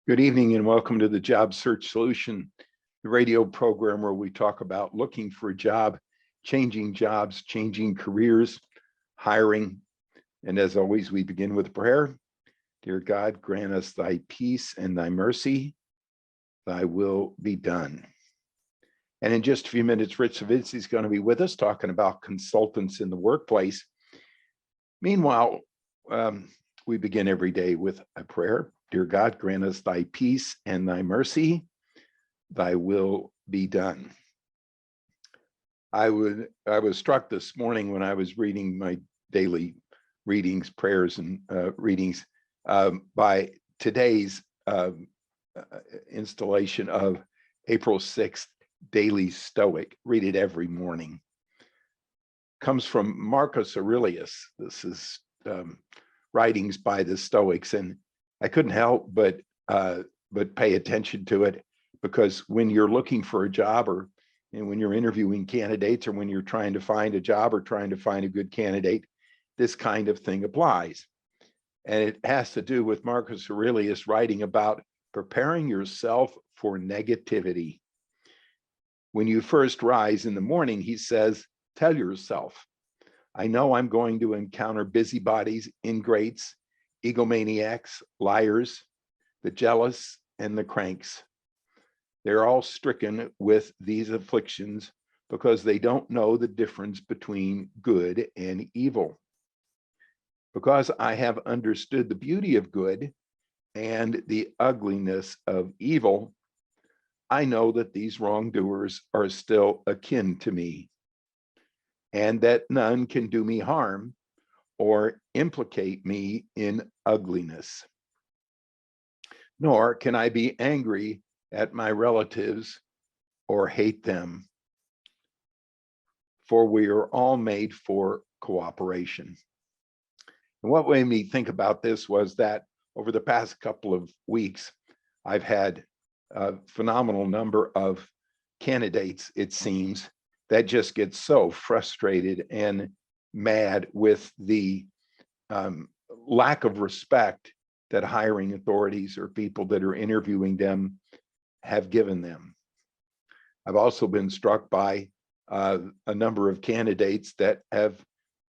Good evening and welcome to the Job Search Solution, the radio program where we talk about looking for a job, changing jobs, changing careers, hiring. And as always, we begin with prayer. Dear God, grant us thy peace and thy mercy, thy will be done. And in just a few minutes, Rich Savitz is going to be with us talking about consultants in the workplace. Meanwhile, we begin every day with a prayer. Dear God, grant us thy peace and thy mercy, thy will be done. I was struck this morning when I was reading my daily readings, prayers and readings by today's installation of April 6th Daily Stoic. Read it every morning. Comes from Marcus Aurelius. This is writings by the Stoics, and I couldn't help but pay attention to it, because when you're looking for a job, or when you're interviewing candidates, or when you're trying to find a job or trying to find a good candidate, this kind of thing applies. And it has to do with Marcus Aurelius writing about preparing yourself for negativity. When you first rise in the morning, he says, tell yourself, I know I'm going to encounter busybodies, ingrates, egomaniacs, liars, the jealous, and the cranks. They're all stricken with these afflictions because they don't know the difference between good and evil. Because I have understood the beauty of good and the ugliness of evil, I know that these wrongdoers are still akin to me, and that none can do me harm or implicate me in ugliness. Nor can I be angry at my relatives or hate them, for we are all made for cooperation. And what made me think about this was that over the past couple of weeks, I've had a phenomenal number of candidates, it seems, that just get so frustrated and mad with the lack of respect that hiring authorities or people that are interviewing them have given them. I've also been struck by a number of candidates that have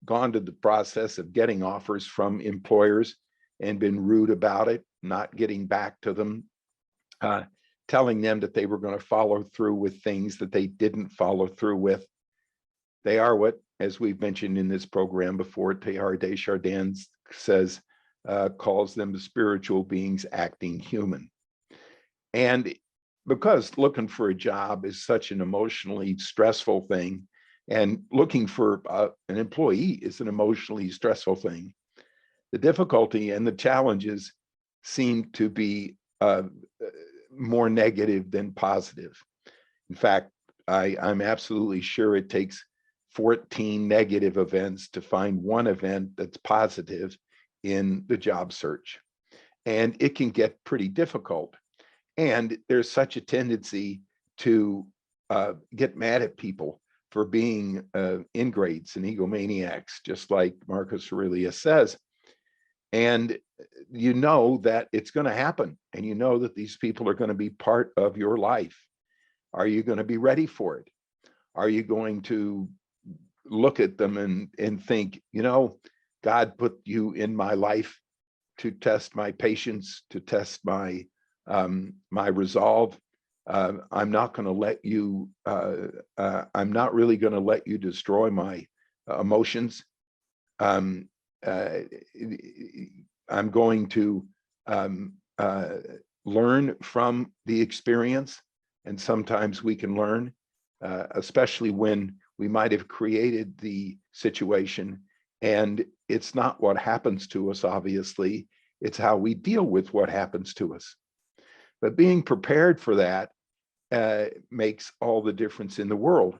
gone to the process of getting offers from employers and been rude about it, not getting back to them, telling them that they were going to follow through with things that they didn't follow through with. They are what, as we've mentioned in this program before, Teilhard de Chardin says, calls them spiritual beings acting human. And because looking for a job is such an emotionally stressful thing, and looking for an employee is an emotionally stressful thing, the difficulty and the challenges seem to be more negative than positive. In fact, I'm absolutely sure it takes 14 negative events to find one event that's positive in the job search. And it can get pretty difficult. And there's such a tendency to get mad at people for being ingrates and egomaniacs, just like Marcus Aurelius says. And you know that it's going to happen, and you know that these people are going to be part of your life. Are you going to be ready for it? Are you going to look at them and think, you know, God put you in my life to test my patience, to test my my resolve. I'm not going to let you, I'm not really going to let you destroy my emotions. I'm going to learn from the experience. And sometimes we can learn, especially when we might have created the situation. And it's not what happens to us, obviously, it's how we deal with what happens to us. But being prepared for that makes all the difference in the world.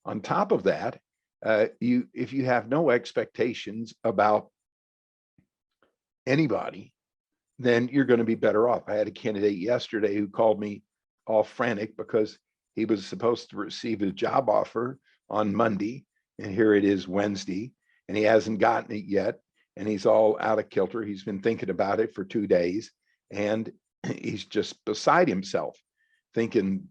On top of that, if you have no expectations about anybody, then you're going to be better off. I had a candidate yesterday who called me all frantic because he was supposed to receive a job offer on Monday, and here it is Wednesday, and he hasn't gotten it yet, and he's all out of kilter. He's been thinking about it for 2 days, and he's just beside himself, thinking,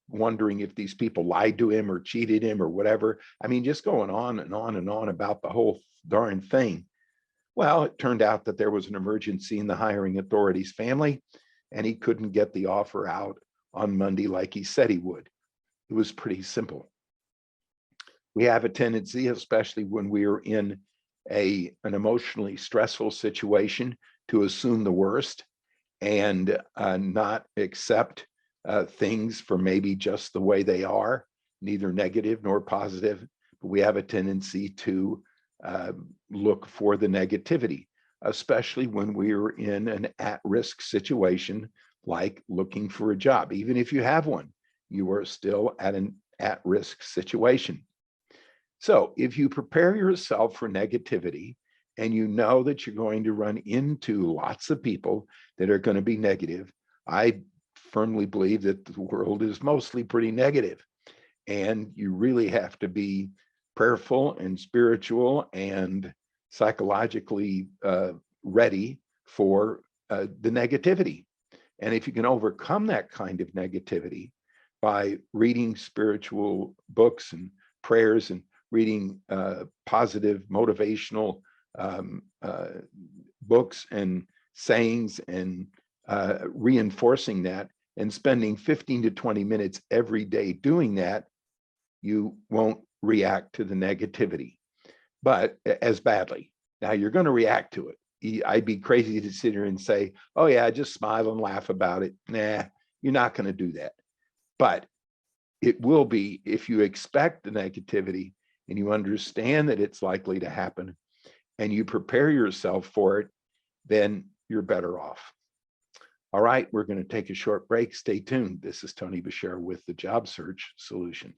wondering if these people lied to him or cheated him or whatever. I mean, just going on and on and on about the whole darn thing. Well, it turned out that there was an emergency in the hiring authority's family, and he couldn't get the offer out on Monday like he said he would. It was pretty simple. We have a tendency, especially when we're in an emotionally stressful situation, to assume the worst and not accept things for maybe just the way they are, neither negative nor positive. But we have a tendency to look for the negativity, especially when we're in an at-risk situation, like looking for a job. Even if you have one, you are still at an at-risk situation. So if you prepare yourself for negativity and you know that you're going to run into lots of people that are going to be negative, I firmly believe that the world is mostly pretty negative, and you really have to be prayerful and spiritual and psychologically ready for the negativity. And if you can overcome that kind of negativity by reading spiritual books and prayers and reading positive motivational books and sayings and reinforcing that and spending 15 to 20 minutes every day doing that, you won't react to the negativity, but as badly. Now you're going to react to it. I'd be crazy to sit here and say, oh yeah, just smile and laugh about it. Nah, you're not going to do that. But it will be, if you expect the negativity and you understand that it's likely to happen and you prepare yourself for it, then you're better off. All right, we're going to take a short break. Stay tuned. This is Tony Bashir with the Job Search Solution.